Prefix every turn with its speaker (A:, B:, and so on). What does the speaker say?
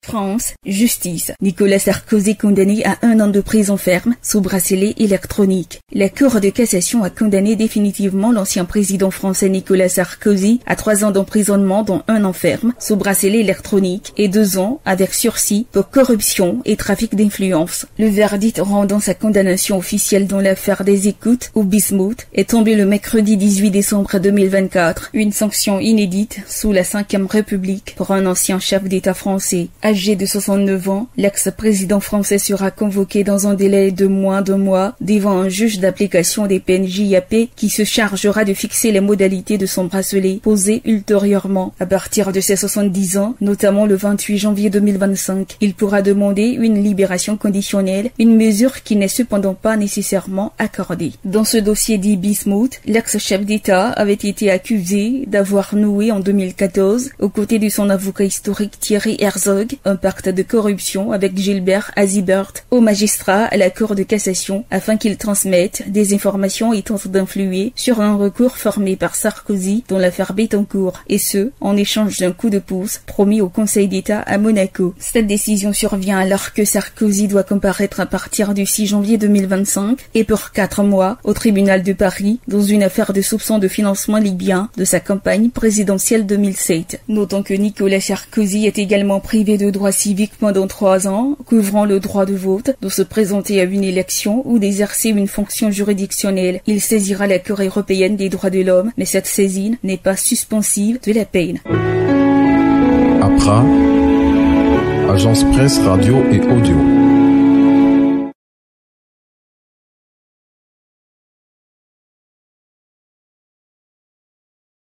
A: France, justice. Nicolas Sarkozy condamné à 1 an de prison ferme sous bracelet électronique. La Cour de cassation a condamné définitivement l'ancien président français Nicolas Sarkozy à 3 ans d'emprisonnement dont 1 an ferme sous bracelet électronique et 2 ans avec sursis pour corruption et trafic d'influence. Le verdict rendant sa condamnation officielle dans l'affaire des écoutes au Bismuth est tombé le mercredi 18 décembre 2024. Une sanction inédite sous la Ve République pour un ancien chef d'État français. Âgé de 69 ans, l'ex-président français sera convoqué dans un délai de moins d'un mois devant un juge d'application des peines JAP qui se chargera de fixer les modalités de son bracelet posé ultérieurement. À partir de ses 70 ans, notamment le 28 janvier 2025, il pourra demander une libération conditionnelle, une mesure qui n'est cependant pas nécessairement accordée. Dans ce dossier dit Bismuth, l'ex-chef d'État avait été accusé d'avoir noué en 2014, aux côtés de son avocat historique Thierry Herzog, un pacte de corruption avec Gilbert Azibert au magistrat à la Cour de cassation afin qu'il transmette des informations et tente d'influer sur un recours formé par Sarkozy dans l'affaire Bettencourt, et ce, en échange d'un coup de pouce promis au Conseil d'État à Monaco. Cette décision survient alors que Sarkozy doit comparaître à partir du 6 janvier 2025 et pour 4 mois au tribunal de Paris dans une affaire de soupçon de financement libyen de sa campagne présidentielle 2007. Notons que Nicolas Sarkozy est également privé de droits civiques pendant 3 ans, couvrant le droit de vote, de se présenter à une élection ou d'exercer une fonction juridictionnelle. Il saisira la Cour européenne des droits de l'homme, mais cette saisine n'est pas suspensive de la peine.
B: APRA, Agence Presse, Radio et Audio.